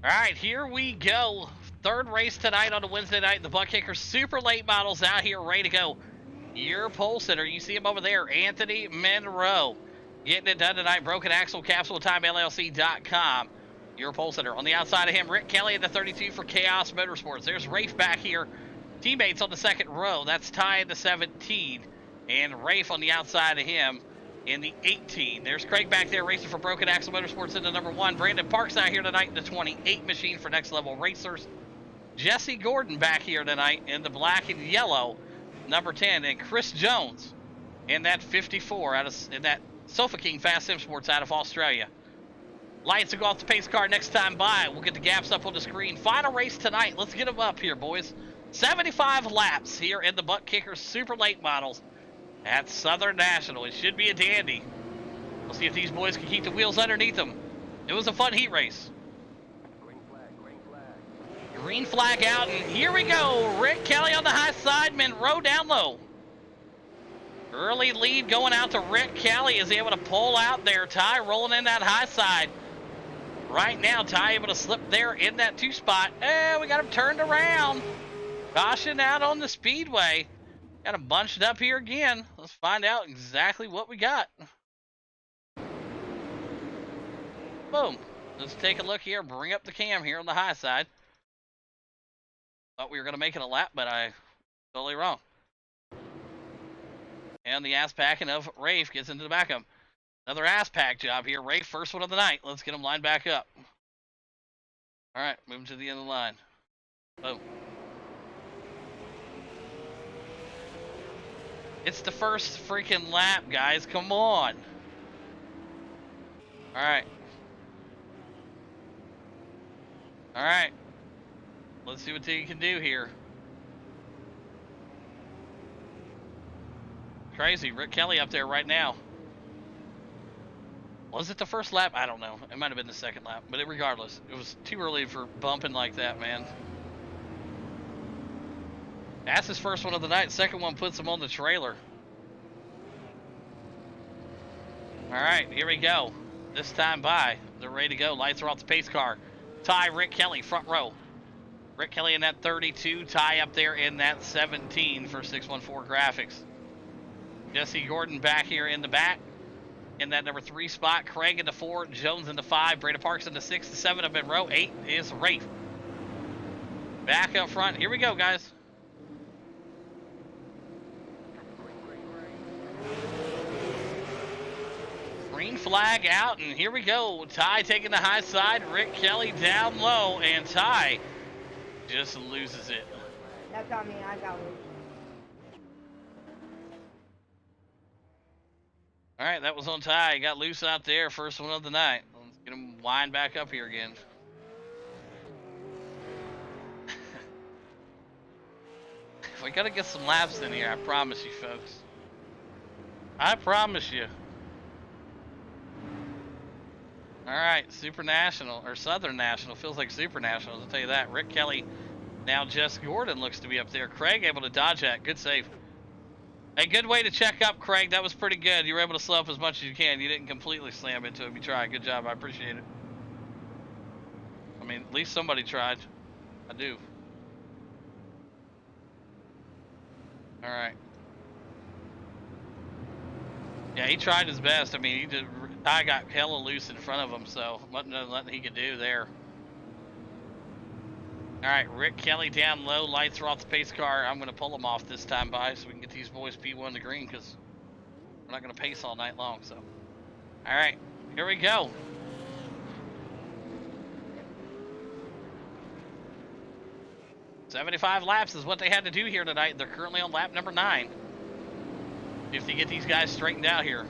All right, here we go. Third race tonight on a Wednesday night. The ButtKicker super late models out here ready to go. Your pole sitter, you see him over there, Anthony Monroe. Getting it done tonight. Broken Axle, CapsuleTimeLLC.com. Your pole sitter. On the outside of him, Rick Kelly in the 32 for Chaos Motorsports. There's Rafe back here. Teammates on the second row. That's Ty in the 17. And Rafe on the outside of him in the 18. There's Craig back there racing for Broken Axle Motorsports in the number 1. Brandon Parks out here tonight in the 28 machine for Next Level Racers. Jesse Gordon back here tonight in the black and yellow number 10. And Chris Jones in that 54 in that Sofa King Fast Sim Sports out of Australia. Lights will go off the pace car next time by. We'll get the gaps up on the screen. Final race tonight. Let's get them up here, boys. 75 laps here in the ButtKicker Super Late Models at Southern National. It should be a dandy. We'll see if these boys can keep the wheels underneath them. It was a fun heat race. Green flag. Green flag out, and here we go. Rick Kelly on the high side, Monroe down low. Early lead going out to Rick Kelly. Is he able to pull out there? Ty rolling in that high side. Right now, Ty able to slip there in that 2 spot. We got him turned around. Caution out on the speedway. Got him bunched up here again. Let's find out exactly what we got. Boom. Let's take a look here. Bring up the cam here on the high side. Thought we were going to make it a lap, but I totally wrong. And the ass packing of Rafe gets into the back of him. Another ass pack job here. Rafe, first one of the night. Let's get him lined back up. All right, moving to the end of the line. Boom. It's the first freaking lap, guys. Come on. All right. All right. Let's see what they can do here. Crazy. Rick Kelly up there right now. Was it the first lap? I don't know. It might have been the second lap. But regardless, it was too early for bumping like that, man. That's his first one of the night. Second one puts him on the trailer. All right, here we go. This time by. They're ready to go. Lights are off the pace car. Ty, Rick Kelly, front row. Rick Kelly in that 32. Ty up there in that 17 for 614 Graphics. Jesse Gordon back here in the back. In that number 3 spot, Craig in the 4, Jones in the 5, Brandon Parks in the 6, the 7 up in row 8 is Rafe. Back up front, here we go, guys. Green flag out, and here we go. Ty taking the high side, Rick Kelly down low, and Ty just loses it. That's on me, I got it. All right, that was on Ty. He got loose out there, first one of the night. Let's get him wind back up here again. We got to get some laps in here, I promise you, folks. I promise you. All right, Super National, or Southern National. Feels like Super National, I'll tell you that. Rick Kelly, now Jess Gordon looks to be up there. Craig able to dodge that. Good save. A good way to check up, Craig. That was pretty good. You were able to slow up as much as you can. You didn't completely slam into him. You tried. Good job. I appreciate it. I mean, at least somebody tried. I do. All right. Yeah, he tried his best. I mean, Ty got hella loose in front of him, so nothing he could do there. All right, Rick Kelly down low. Lights are off the pace car. I'm going to pull them off this time by so we can get these boys P1 to green because we're not going to pace all night long. So, all right, here we go. "75 laps is what they had to do here tonight. They're currently on lap number 9. If they get these guys straightened out here.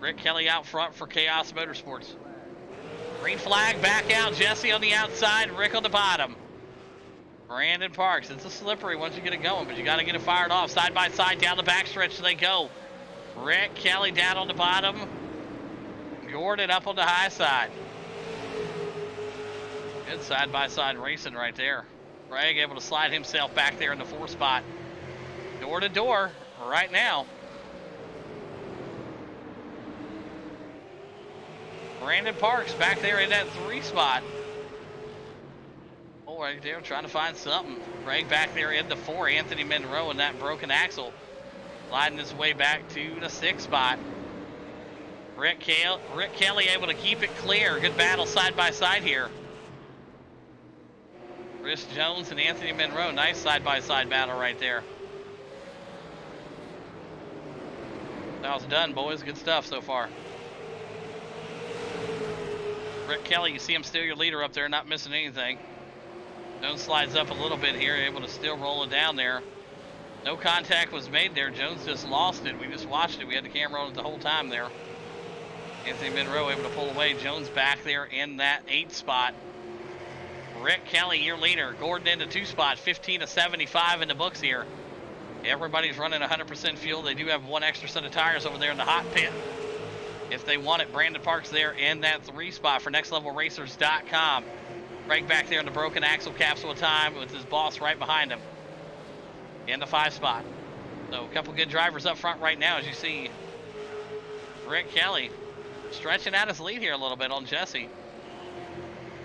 Rick Kelly out front for Chaos Motorsports. Green flag back out. Jesse on the outside. Rick on the bottom. Brandon Parks. It's a slippery once you get it going, but you got to get it fired off. Side by side down the backstretch they go. Rick Kelly down on the bottom. Gordon up on the high side. Good side by side racing right there. Craig able to slide himself back there in the 4 spot. Door to door right now. Brandon Parks back there in that 3 spot. Oh, right there, trying to find something. Craig back there in the 4. Anthony Monroe in that broken axle. Sliding his way back to the 6 spot. Rick Kelly able to keep it clear. Good battle side by side here. Chris Jones and Anthony Monroe. Nice side by side battle right there. That was done, boys. Good stuff so far. Rick Kelly, you see him still your leader up there, not missing anything. Jones slides up a little bit here, able to still roll it down there. No contact was made there. Jones just lost it. We just watched it. We had the camera on it the whole time there. Anthony Monroe able to pull away. Jones back there in that 8 spot. Rick Kelly, your leader. Gordon in the 2 spot, 15 to 75 in the books here. Everybody's running 100% fuel. They do have 1 extra set of tires over there in the hot pit. If they want it, Brandon Parks there in that 3 spot for nextlevelracers.com. Craig back there in the broken axle capsule of time with his boss right behind him. In the 5 spot. So a couple good drivers up front right now, as you see. Rick Kelly stretching out his lead here a little bit on Jesse.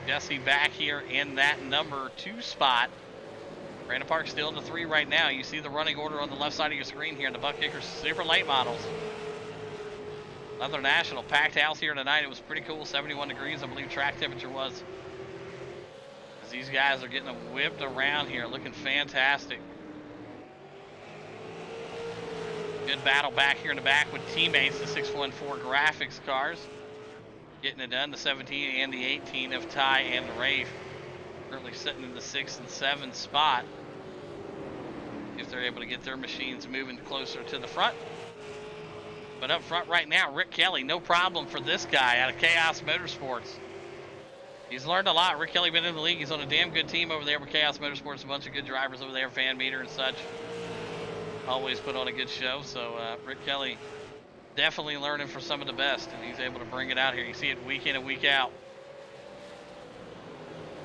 Jesse back here in that number 2 spot. Brandon Parks still in the 3 right now. You see the running order on the left side of your screen here in the ButtKicker Super Late Models. Another national packed house here tonight. It was pretty cool. 71 degrees, I believe track temperature was. As these guys are getting whipped around here, looking fantastic. Good battle back here in the back with teammates, the 614 Graphics cars. Getting it done, the 17 and the 18 of Ty and Rafe. Currently sitting in the 6 and 7 spot. If they're able to get their machines moving closer to the front. But up front right now, Rick Kelly, no problem for this guy out of Chaos Motorsports. He's learned a lot. Rick Kelly been in the league. He's on a damn good team over there with Chaos Motorsports. A bunch of good drivers over there, Fan Meter and such. Always put on a good show. So Rick Kelly definitely learning for some of the best, and he's able to bring it out here. You see it week in and week out.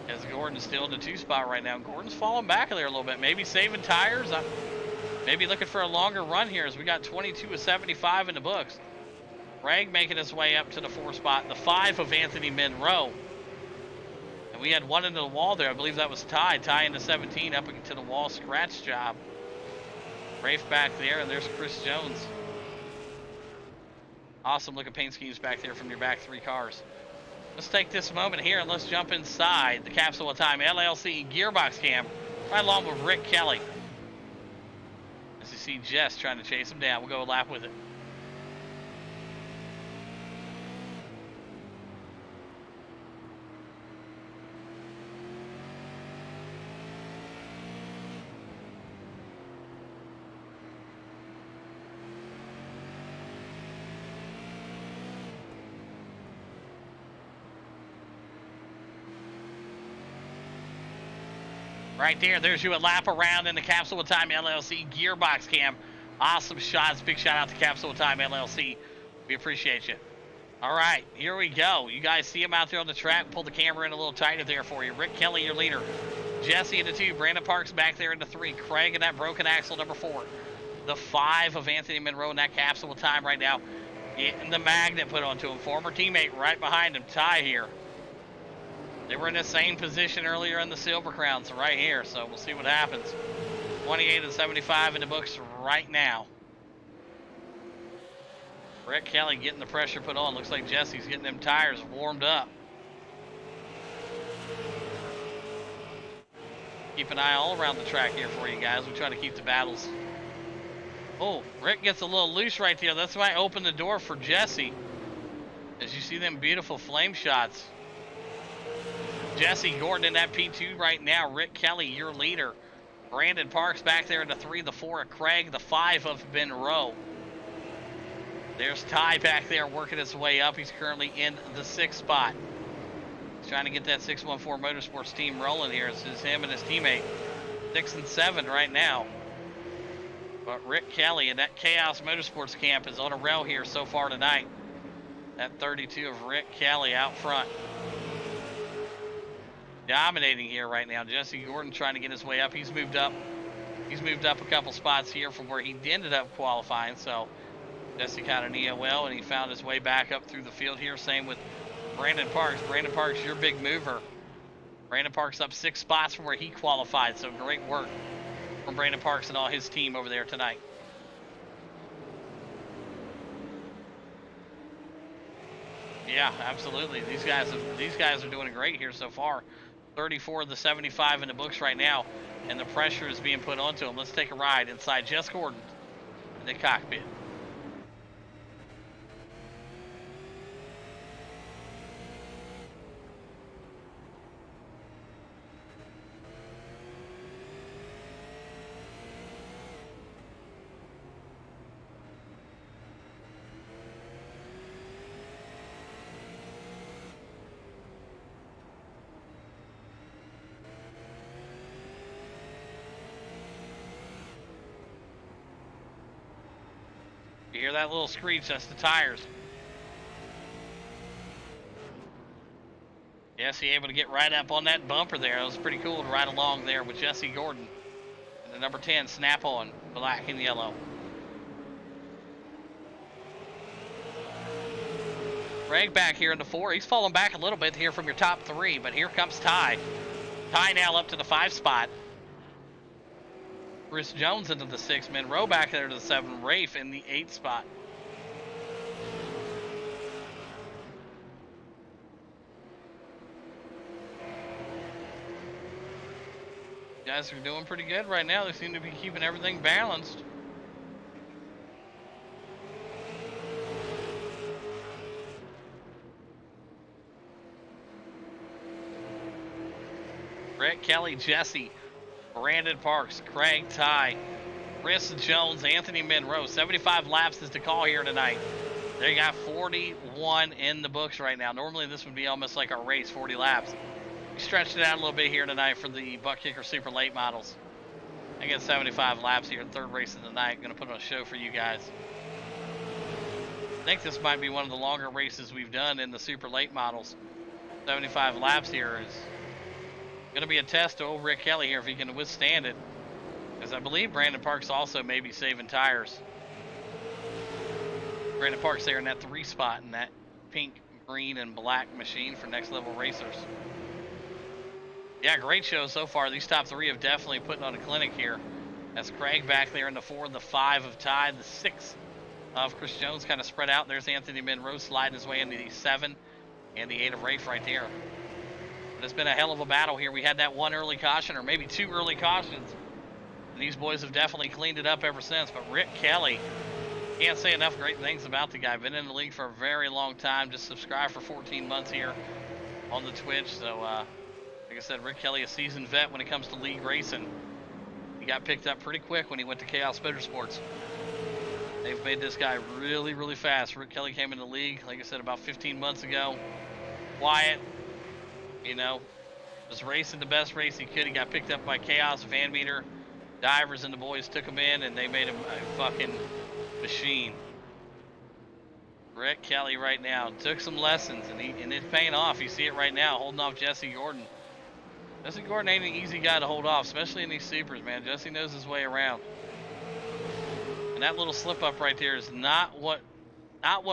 As Gordon's still in the 2 spot right now. Gordon's falling back there a little bit. Maybe saving tires. Maybe looking for a longer run here as we got 22 of 75 in the books. Craig making his way up to the 4 spot. The 5 of Anthony Monroe. And we had 1 into the wall there. I believe that was Ty. Ty in the 17 up into the wall scratch job. Rafe back there, and there's Chris Jones. Awesome looking paint schemes back there from your back 3 cars. Let's take this moment here and let's jump inside the Capsule of Time LLC gearbox cam right along with Rick Kelly. As you see Jess trying to chase him down. We'll go a lap with it. Right there, there's you a lap around in the Capsule of Time LLC gearbox cam. Awesome shots. Big shout out to Capsule of Time LLC. We appreciate you. All right, here we go. You guys see him out there on the track. Pull the camera in a little tighter there for you. Rick Kelly, your leader. Jesse in the 2. Brandon Parks back there in the 3. Craig in that broken axle, number 4. The 5 of Anthony Monroe in that Capsule of Time right now. Getting the magnet put onto him. Former teammate right behind him, Ty here. They were in the same position earlier in the Silver Crown, so right here. So we'll see what happens. 28 and 75 in the books right now. Rick Kelly getting the pressure put on. Looks like Jesse's getting them tires warmed up. Keep an eye all around the track here for you guys. We try to keep the battles. Oh, Rick gets a little loose right there. That's why I opened the door for Jesse. As you see them beautiful flame shots. Jesse Gordon in that P2 right now. Rick Kelly, your leader. Brandon Parks back there in the 3, the 4 of Craig, the 5 of Monroe. There's Ty back there working his way up. He's currently in the 6th spot. He's trying to get that 614 Motorsports team rolling here. This is him and his teammate. 6 and 7 right now. But Rick Kelly in that Chaos Motorsports camp is on a roll here so far tonight. That 32 of Rick Kelly out front. Dominating here right now. Jesse Gordon trying to get his way up. He's moved up. He's moved up a couple spots here from where he ended up qualifying. So Jesse kind of knew it well, and he found his way back up through the field here. Same with Brandon Parks. Brandon Parks, your big mover. Brandon Parks up 6 spots from where he qualified, so great work from Brandon Parks and all his team over there tonight. Yeah, absolutely. These guys are doing great here so far. 34 of the 75 in the books right now, and the pressure is being put onto them. Let's take a ride inside Jess Gordon in the cockpit. You hear that little screech? That's the tires. Jesse able to get right up on that bumper there. It was pretty cool to ride along there with Jesse Gordon. And the number 10 snap on, black and yellow. Greg back here in the 4. He's fallen back a little bit here from your top 3, but here comes Ty. Ty now up to the 5 spot. Chris Jones into the 6. Monroe back there to the 7. Rafe in the 8 spot. Guys are doing pretty good right now. They seem to be keeping everything balanced. Brett Kelly, Jesse, Brandon Parks, Craig, Ty, Chris Jones, Anthony Monroe. 75 laps is to call here tonight. They got 41 in the books right now. Normally this would be almost like our race, 40 laps. We stretched it out a little bit here tonight for the ButtKicker Super Late Models. I get 75 laps here, third race of the night. Going to put on a show for you guys. I think this might be one of the longer races we've done in the Super Late Models. 75 laps here is going to be a test to old Rick Kelly here if he can withstand it. Because I believe Brandon Parks also may be saving tires. Brandon Parks there in that 3 spot in that pink, green, and black machine for Next Level Racers. Yeah, great show so far. These top 3 have definitely put on a clinic here. That's Craig back there in the 4, the 5 of Ty, the 6 of Chris Jones kind of spread out. There's Anthony Monroe sliding his way into the 7 and the 8 of Rafe right there. But it's been a hell of a battle here. We had that 1 early caution, or maybe 2 early cautions. And these boys have definitely cleaned it up ever since. But Rick Kelly, can't say enough great things about the guy. Been in the league for a very long time. Just subscribed for 14 months here on the Twitch. So, like I said, Rick Kelly, a seasoned vet when it comes to league racing. He got picked up pretty quick when he went to Chaos Motorsports. They've made this guy really, really fast. Rick Kelly came in the league, like I said, about 15 months ago. Quiet, you know, was racing the best race he could. He got picked up by Chaos, Van Meter, Divers, and the boys took him in, and they made him a fucking machine. Rick Kelly right now took some lessons, and it's paying off. You see it right now, holding off Jesse Gordon. Jesse Gordon ain't an easy guy to hold off, especially in these supers, man. Jesse knows his way around. And that little slip up right there is not what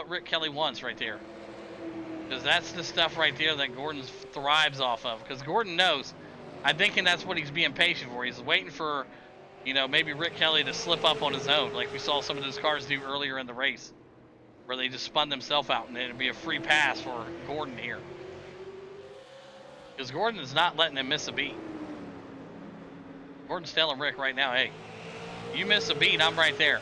Rick Kelly wants right there. Because that's the stuff right there that Gordon thrives off of. Because Gordon knows. I'm thinking that's what he's being patient for. He's waiting for, you know, maybe Rick Kelly to slip up on his own, like we saw some of those cars do earlier in the race, where they just spun themselves out, and it'd be a free pass for Gordon here. Because Gordon is not letting him miss a beat. Gordon's telling Rick right now, hey, you miss a beat, I'm right there.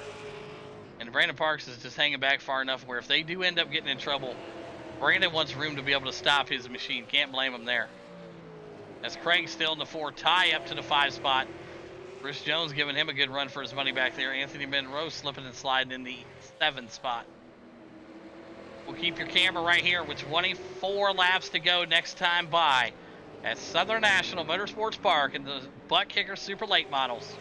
And Brandon Parks is just hanging back far enough where if they do end up getting in trouble, Brandon wants room to be able to stop his machine. Can't blame him there. As Craig still in the 4, Ty up to the 5 spot. Chris Jones giving him a good run for his money back there. Anthony Monroe slipping and sliding in the 7 spot. We'll keep your camera right here with 24 laps to go next time by at Southern National Motorsports Park in the ButtKicker Super Late Models.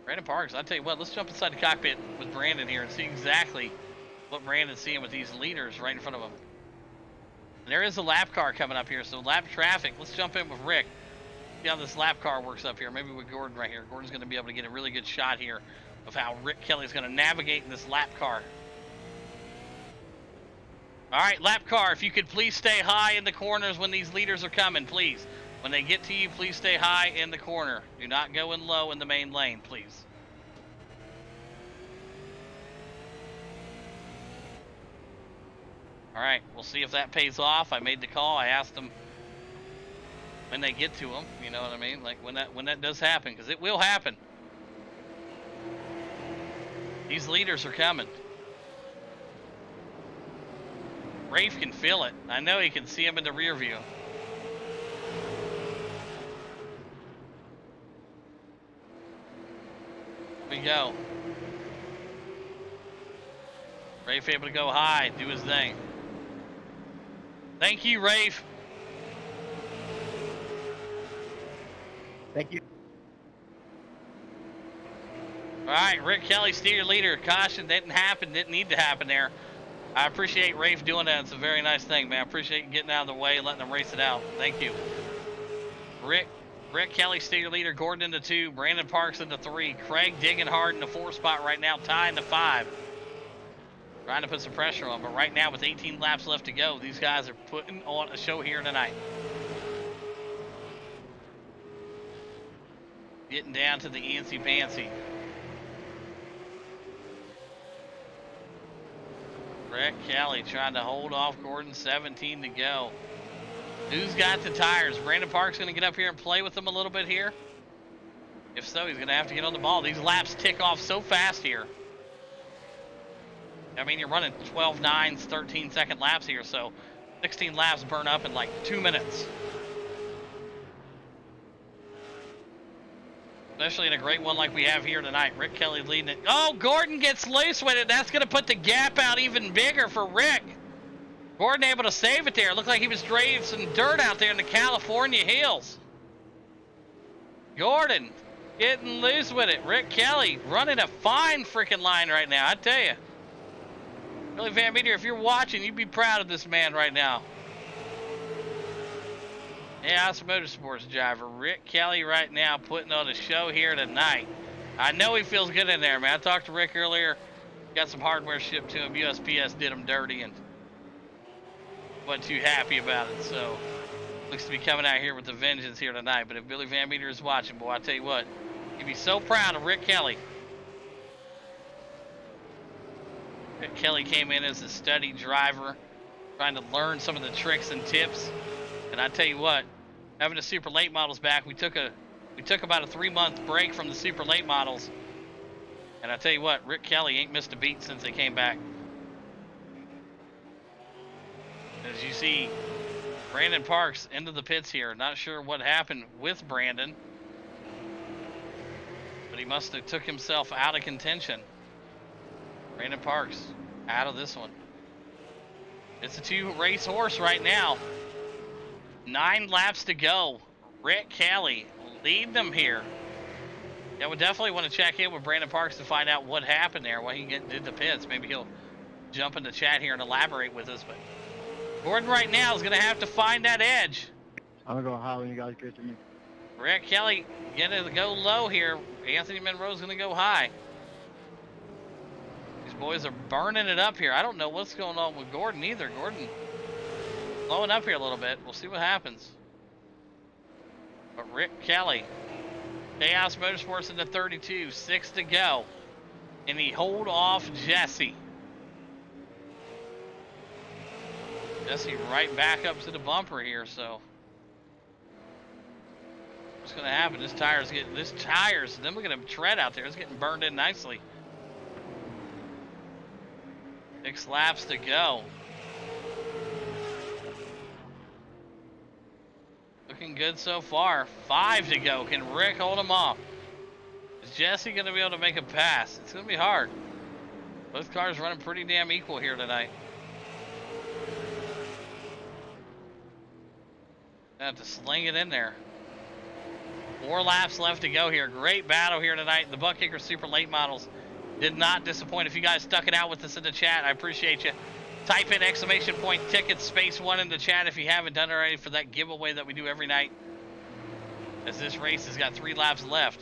Brandon Parks, I tell you what, let's jump inside the cockpit with Brandon here and see exactly what Brandon's seeing with these leaders right in front of him. And there is a lap car coming up here, so lap traffic. Let's jump in with Rick. See how this lap car works up here. Maybe with Gordon right here. Gordon's going to be able to get a really good shot here of how Rick Kelly's going to navigate in this lap car. All right, lap car, if you could please stay high in the corners when these leaders are coming, please. When they get to you, please stay high in the corner. Do not go in low in the main lane, please. All right, we'll see if that pays off. I made the call. I asked them when they get to them. You know what I mean? Like when that does happen, because it will happen. These leaders are coming. Rafe can feel it. I know he can see him in the rear view. Here we go. Rafe able to go high, do his thing. Thank you, Rafe. Thank you. All right, Rick Kelly, steer leader. Caution didn't happen, didn't need to happen there. I appreciate Rafe doing that. It's a very nice thing, man. I appreciate you getting out of the way and letting them race it out. Thank you. Rick Kelly, steer leader. Gordon into 2. Brandon Parks into 3. Craig digging hard in the 4 spot right now, tying the 5. Trying to put some pressure on, but right now with 18 laps left to go, these guys are putting on a show here tonight. Getting down to the antsy pantsy. Rick Kelly trying to hold off Gordon, 17 to go. Who's got the tires? Brandon Park's going to get up here and play with them a little bit here. If so, he's going to have to get on the ball. These laps tick off so fast here. I mean, you're running 12 9s, 13-second laps here, so 16 laps burn up in like 2 minutes. Especially in a great one like we have here tonight. Rick Kelly leading it. Oh, Gordon gets loose with it. That's going to put the gap out even bigger for Rick. Gordon able to save it there. It looked like he was draining some dirt out there in the California hills. Gordon getting loose with it. Rick Kelly running a fine freaking line right now, I tell you. Billy Van Meter, if you're watching, you'd be proud of this man right now. Yeah, it's a motorsports driver. Rick Kelly right now putting on a show here tonight. I know he feels good in there, man. I talked to Rick earlier. Got some hardware shipped to him. USPS did him dirty and wasn't too happy about it. So, looks to be coming out here with the vengeance here tonight. But if Billy Van Meter is watching, boy, I tell you what, he'd be so proud of Rick Kelly. Rick Kelly came in as a steady driver, trying to learn some of the tricks and tips. And I tell you what, having the super late models back, we took about a 3-month break from the super late models. And I tell you what, Rick Kelly ain't missed a beat since they came back. As you see, Brandon Parks into the pits here. Not sure what happened with Brandon, but he must have took himself out of contention. Brandon Parks out of this one. It's a 2-race horse right now. 9 laps to go. Rick Kelly leading them here. Yeah, we definitely want to check in with Brandon Parks to find out what happened there, why he did the pits. Maybe he'll jump in the chat here and elaborate with us. But Gordon right now is going to have to find that edge. I'm going to go high when you guys get to me. Rick Kelly going to go low here. Anthony Monroe's going to go high. These boys are burning it up here. I don't know what's going on with Gordon either. Gordon blowing up here a little bit. We'll see what happens. But Rick Kelly, Chaos Motorsports into 32, 6 to go. And he hold off Jesse. Jesse right back up to the bumper here, so what's gonna happen? This tires, then we're gonna tread out there. It's getting burned in nicely. 6 laps to go. Looking good so far. 5 to go. Can Rick hold him off? Is Jesse going to be able to make a pass? It's going to be hard. Both cars running pretty damn equal here tonight. I have to sling it in there. 4 laps left to go here. Great battle here tonight. The ButtKicker Super Late Models did not disappoint. If you guys stuck it out with us in the chat, I appreciate you. Type in !tickets space 1 in the chat if you haven't done it already for that giveaway that we do every night. As this race has got 3 laps left.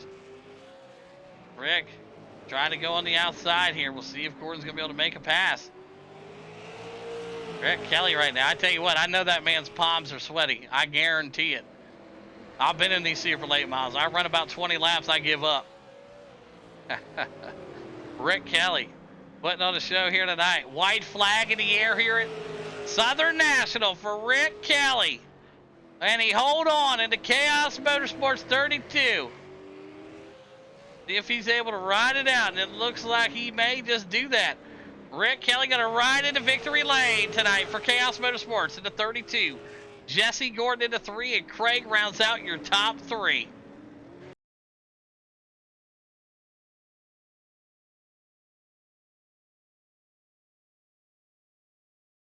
Rick trying to go on the outside here. We'll see if Gordon's going to be able to make a pass. Rick Kelly right now. I tell you what, I know that man's palms are sweaty. I guarantee it. I've been in these super late models. I run about 20 laps, I give up. Rick Kelly putting on the show here tonight. White flag in the air here at Southern National for Rick Kelly. And he hold on into Chaos Motorsports 32. See if he's able to ride it out, and it looks like he may just do that. Rick Kelly going to ride into victory lane tonight for Chaos Motorsports into 32. Jesse Gordon into 3, and Craig rounds out your top 3.